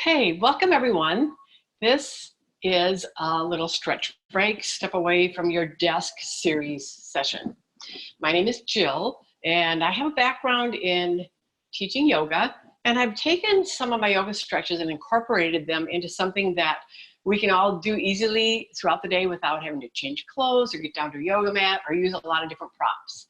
Okay, welcome everyone. This is a little stretch break, step away from your desk series session. My name is Jill, and I have a background in teaching yoga, and I've taken some of my yoga stretches and incorporated them into something that we can all do easily throughout the day without having to change clothes or get down to a yoga mat or use a lot of different props.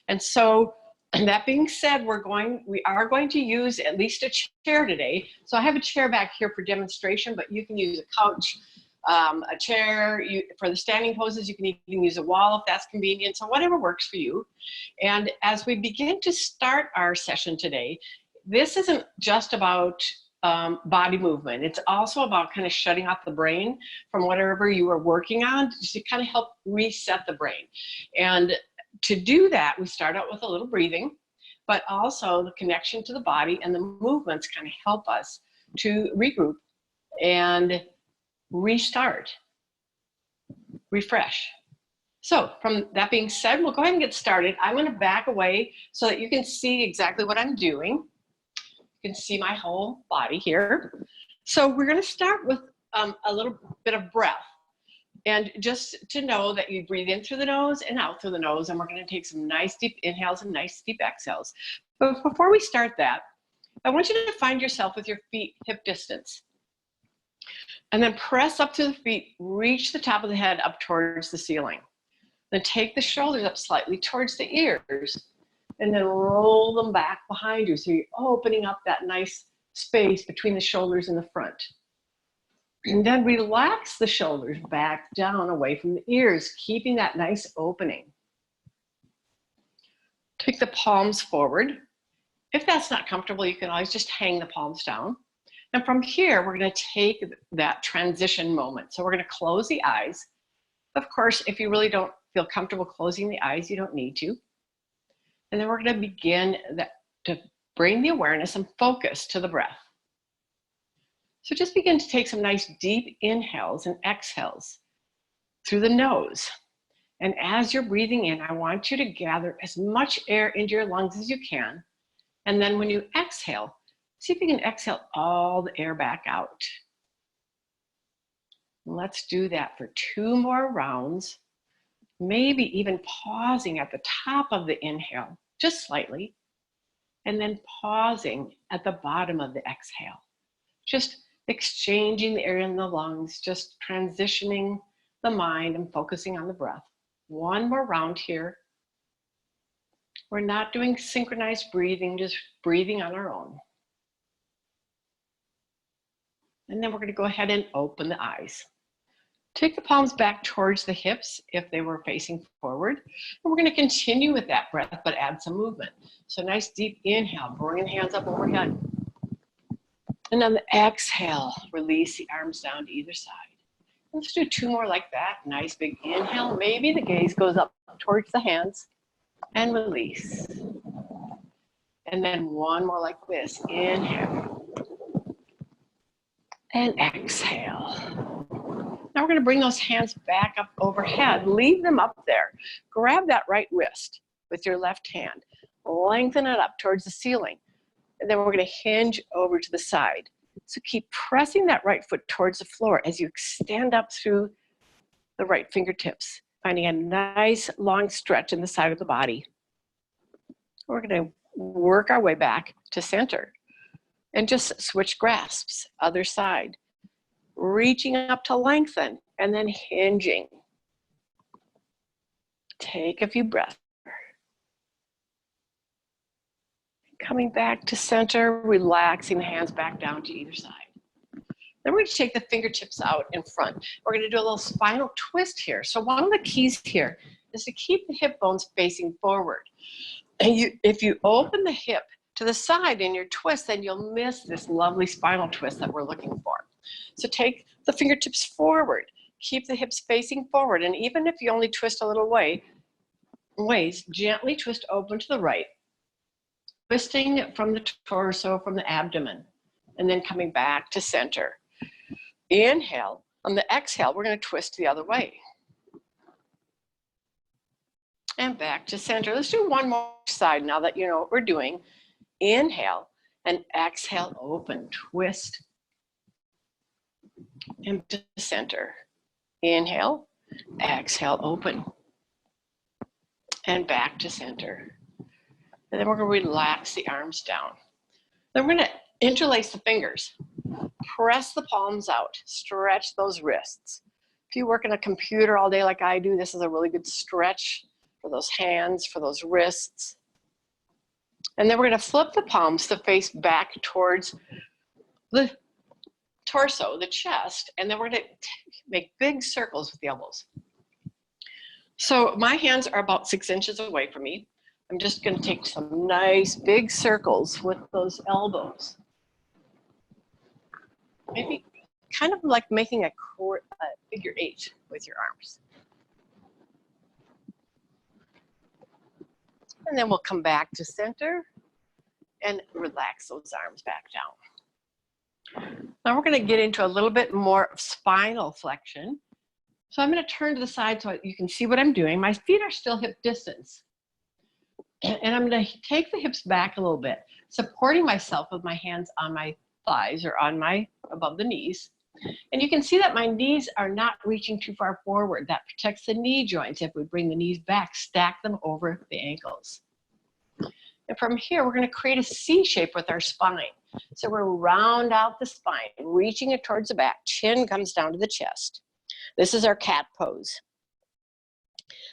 And so, and that being said, we are going to use at least a chair today. So I have a chair back here for demonstration, but you can use a couch, a chair. For the standing poses, you can even use a wall if that's convenient. So whatever works for you. And as we begin to start our session today, this isn't just about body movement. It's also about kind of shutting off the brain from whatever you are working on to kind of help reset the brain. And to do that, we start out with a little breathing, but also the connection to the body and the movements kind of help us to regroup and restart, refresh. So from that being said, we'll go ahead and get started. I'm going to back away so that you can see exactly what I'm doing. You can see my whole body here. So we're going to start with a little bit of breath. And just to know that you breathe in through the nose and out through the nose, and we're going to take some nice deep inhales and nice deep exhales. But before we start that, I want you to find yourself with your feet hip distance. And then press up to the feet, reach the top of the head up towards the ceiling. Then take the shoulders up slightly towards the ears, and then roll them back behind you. So you're opening up that nice space between the shoulders and the front. And then relax the shoulders back down away from the ears, keeping that nice opening. Take the palms forward. If that's not comfortable, you can always just hang the palms down. And from here, we're going to take that transition moment. So we're going to close the eyes. Of course, if you really don't feel comfortable closing the eyes, you don't need to. And then we're going to begin to bring the awareness and focus to the breath. So just begin to take some nice deep inhales and exhales through the nose. And as you're breathing in, I want you to gather as much air into your lungs as you can. And then when you exhale, see if you can exhale all the air back out. Let's do that for 2 more rounds, maybe even pausing at the top of the inhale, just slightly, and then pausing at the bottom of the exhale. Just exchanging the air in the lungs, just transitioning the mind and focusing on the breath. 1 more round here. We're not doing synchronized breathing, just breathing on our own. And then we're going to go ahead and open the eyes. Take the palms back towards the hips if they were facing forward. And we're going to continue with that breath, but add some movement. So nice deep inhale, bring the hands up overhead. And on the exhale, release the arms down to either side. Let's do 2 more like that. Nice big inhale. Maybe the gaze goes up towards the hands and release. And then 1 more like this. Inhale and exhale. Now we're going to bring those hands back up overhead. Leave them up there. Grab that right wrist with your left hand. Lengthen it up towards the ceiling. And then we're going to hinge over to the side. So keep pressing that right foot towards the floor as you extend up through the right fingertips, finding a nice long stretch in the side of the body. We're going to work our way back to center and just switch grasps, other side, reaching up to lengthen and then hinging. Take a few breaths. Coming back to center, relaxing the hands back down to either side. Then we're going to take the fingertips out in front. We're going to do a little spinal twist here. So one of the keys here is to keep the hip bones facing forward. And if you open the hip to the side in your twist, then you'll miss this lovely spinal twist that we're looking for. So take the fingertips forward, keep the hips facing forward. And even if you only twist a little ways, gently twist open to the right. Twisting from the torso, from the abdomen, and then coming back to center. Inhale. On the exhale, we're going to twist the other way. And back to center. Let's do 1 more side now that you know what we're doing. Inhale and exhale, open, twist, and to center. Inhale, exhale, open, and back to center. And then we're going to relax the arms down. Then we're going to interlace the fingers. Press the palms out. Stretch those wrists. If you work on a computer all day like I do, this is a really good stretch for those hands, for those wrists. And then we're going to flip the palms to face back towards the torso, the chest, and then we're going to make big circles with the elbows. So my hands are about 6 inches away from me. I'm just going to take some nice big circles with those elbows. Maybe kind of like making a figure 8 with your arms. And then we'll come back to center and relax those arms back down. Now we're going to get into a little bit more of spinal flexion. So I'm going to turn to the side so you can see what I'm doing. My feet are still hip distance. And I'm going to take the hips back a little bit, supporting myself with my hands on my thighs or on my above the knees. And you can see that my knees are not reaching too far forward. That protects the knee joints. If we bring the knees back, stack them over the ankles. And from here, we're going to create a C shape with our spine. So we're round out the spine, reaching it towards the back. Chin comes down to the chest. This is our cat pose.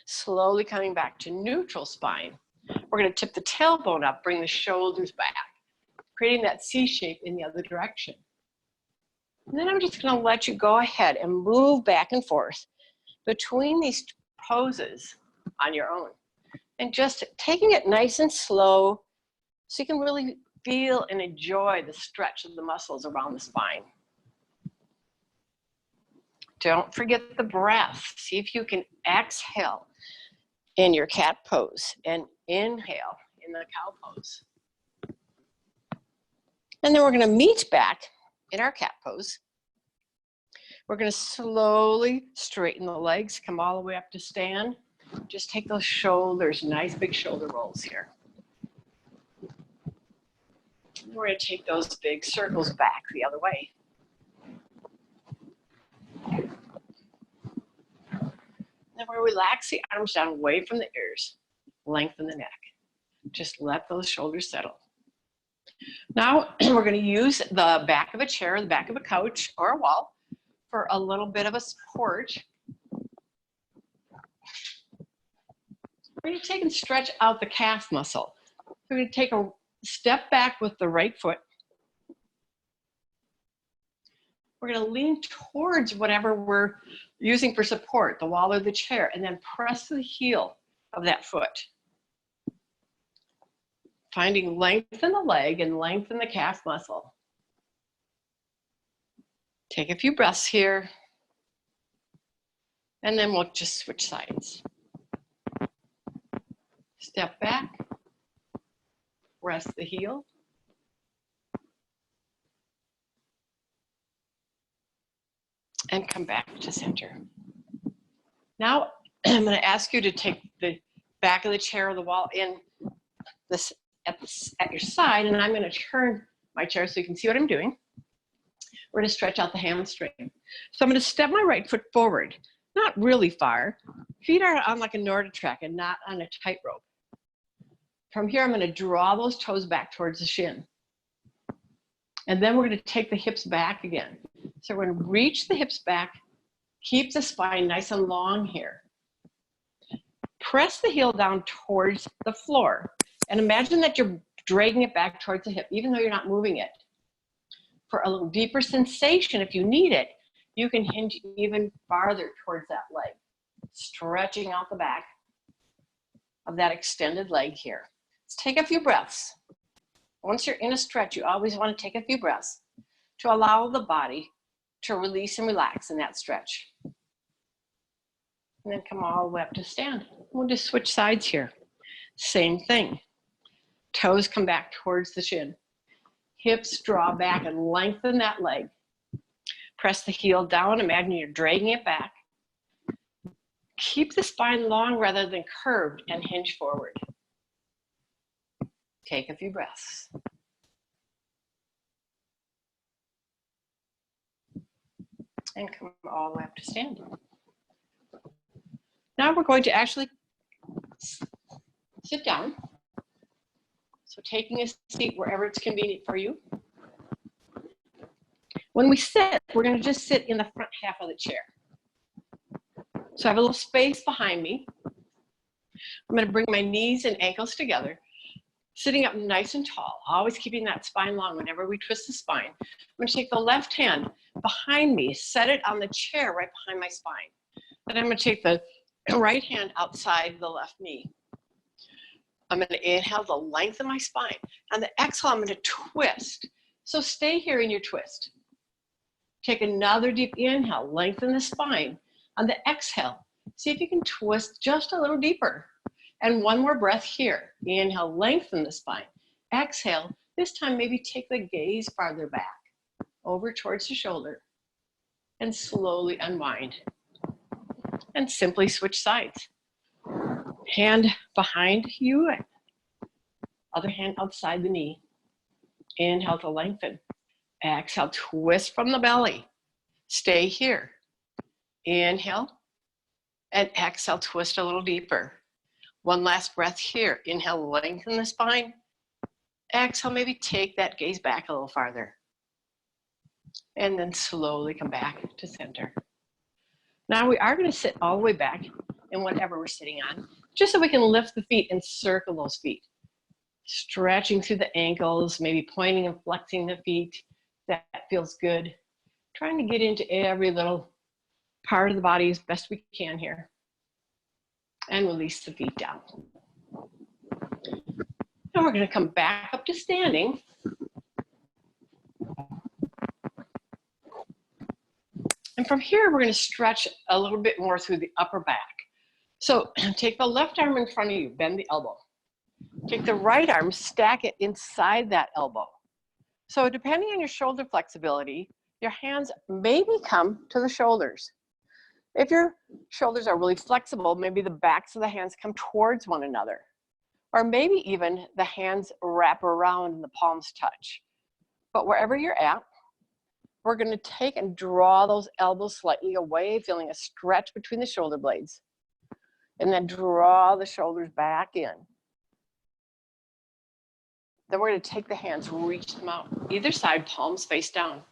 Slowly coming back to neutral spine. We're going to tip the tailbone up, bring the shoulders back, creating that C shape in the other direction. And then I'm just going to let you go ahead and move back and forth between these poses on your own. And just taking it nice and slow so you can really feel and enjoy the stretch of the muscles around the spine. Don't forget the breath. See if you can exhale in your cat pose and inhale in the cow pose. And then we're going to meet back in our cat pose. We're going to slowly straighten the legs, come all the way up to stand. Just take those shoulders, nice big shoulder rolls here. And we're going to take those big circles back the other way. Then we'll relax the arms down away from the ears, lengthen the neck. Just let those shoulders settle. Now we're going to use the back of a chair, the back of a couch, or a wall for a little bit of a support. We're going to take and stretch out the calf muscle. We're going to take a step back with the right foot. We're going to lean towards whatever we're using for support, the wall or the chair, and then press the heel of that foot. Finding length in the leg and length in the calf muscle. Take a few breaths here, and then we'll just switch sides. Step back, rest the heel. And come back to center. Now, I'm going to ask you to take the back of the chair or the wall in this at your side, and I'm going to turn my chair so you can see what I'm doing. We're going to stretch out the hamstring. So I'm going to step my right foot forward, not really far. Feet are on like a Nordic and not on a tightrope. From here, I'm going to draw those toes back towards the shin. And then we're going to take the hips back again. So we're going to reach the hips back, keep the spine nice and long here. Press the heel down towards the floor. And imagine that you're dragging it back towards the hip, even though you're not moving it. For a little deeper sensation, if you need it, you can hinge even farther towards that leg, stretching out the back of that extended leg here. Let's take a few breaths. Once you're in a stretch, you always want to take a few breaths to allow the body to release and relax in that stretch. And then come all the way up to stand. We'll just switch sides here. Same thing. Toes come back towards the shin. Hips draw back and lengthen that leg. Press the heel down. Imagine you're dragging it back. Keep the spine long rather than curved and hinge forward. Take a few breaths. and come all the way up to standing. Now we're going to actually sit down. So taking a seat wherever it's convenient for you. When we sit, we're going to just sit in the front half of the chair. So I have a little space behind me. I'm going to bring my knees and ankles together, sitting up nice and tall, always keeping that spine long whenever we twist the spine. I'm going to take the left hand behind me, set it on the chair right behind my spine. Then I'm going to take the right hand outside the left knee. I'm going to inhale the length of my spine. On the exhale, I'm going to twist. So stay here in your twist. Take another deep inhale, lengthen the spine. On the exhale, see if you can twist just a little deeper. And one more breath here. Inhale, lengthen the spine. Exhale, this time maybe take the gaze farther back, over towards the shoulder, and slowly unwind. And simply switch sides. Hand behind you, other hand outside the knee. Inhale to lengthen. Exhale, twist from the belly. Stay here. Inhale, and exhale, twist a little deeper. One last breath here. Inhale, lengthen the spine. Exhale, maybe take that gaze back a little farther. And then slowly come back to center. Now we are going to sit all the way back in whatever we're sitting on, just so we can lift the feet and circle those feet. Stretching through the ankles, maybe pointing and flexing the feet. That feels good. Trying to get into every little part of the body as best we can here. And release the feet down. And we're going to come back up to standing. And from here, we're going to stretch a little bit more through the upper back. So take the left arm in front of you, bend the elbow. Take the right arm, stack it inside that elbow. So depending on your shoulder flexibility, your hands maybe come to the shoulders. If your shoulders are really flexible, maybe the backs of the hands come towards one another. Or maybe even the hands wrap around and the palms touch. But wherever you're at, we're going to take and draw those elbows slightly away, feeling a stretch between the shoulder blades. And then draw the shoulders back in. Then we're going to take the hands, reach them out, either side, palms face down.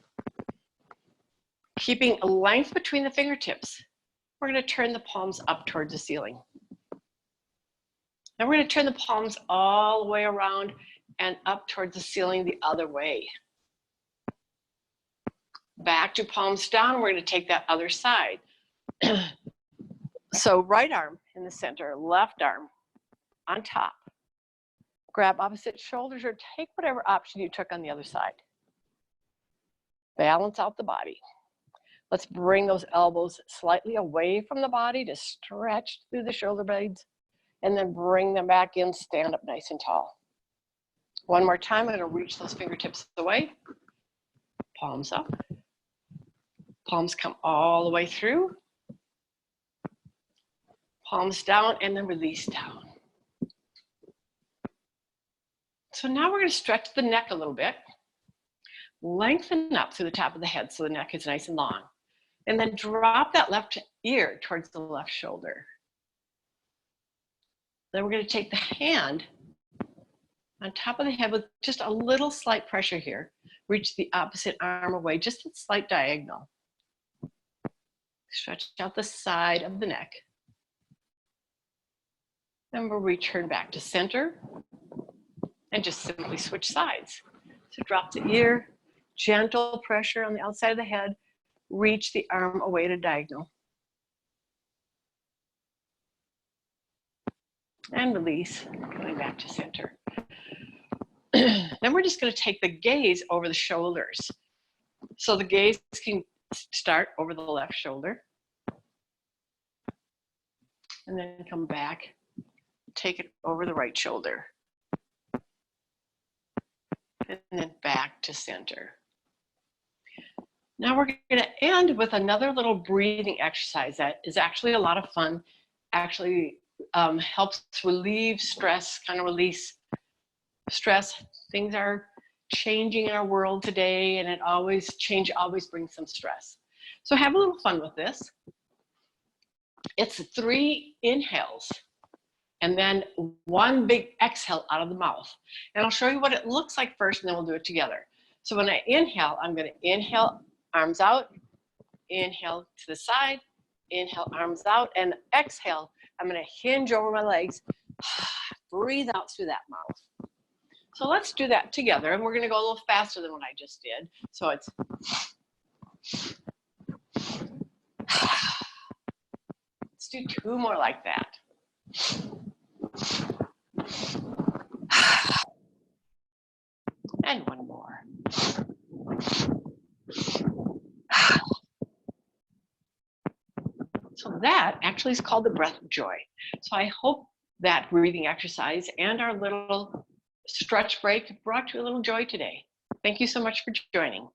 Keeping a length between the fingertips, we're going to turn the palms up towards the ceiling. Then we're going to turn the palms all the way around and up towards the ceiling the other way. Back to palms down, we're going to take that other side. So right arm in the center, left arm on top. Grab opposite shoulders or take whatever option you took on the other side. Balance out the body. Let's bring those elbows slightly away from the body to stretch through the shoulder blades and then bring them back in, stand up nice and tall. One more time, I'm going to reach those fingertips away. Palms up. Palms come all the way through. Palms down and then release down. So now we're going to stretch the neck a little bit. Lengthen up through the top of the head so the neck is nice and long. And then drop that left ear towards the left shoulder. Then we're going to take the hand on top of the head with just a little slight pressure here. Reach the opposite arm away, just a slight diagonal. Stretch out the side of the neck. Then we'll return back to center and just simply switch sides. So drop the ear, gentle pressure on the outside of the head, reach the arm away to diagonal. And release, coming back to center. Then we're just going to take the gaze over the shoulders. So the gaze can start over the left shoulder. And then come back, take it over the right shoulder. And then back to center. Now we're going to end with another little breathing exercise that is actually a lot of fun. Actually helps relieve stress, kind of release stress. Things are changing in our world today, and change always brings some stress. So have a little fun with this. It's 3 inhales and then 1 big exhale out of the mouth. And I'll show you what it looks like first, and then we'll do it together. So when I inhale, I'm going to inhale, arms out, inhale to the side, inhale, arms out, and exhale, I'm going to hinge over my legs, breathe out through that mouth. So let's do that together, and we're going to go a little faster than what I just did. So it's let's do 2 more like that. And 1 more. So that actually is called the breath of joy. So I hope that breathing exercise and our little stretch break brought you a little joy today. Thank you so much for joining.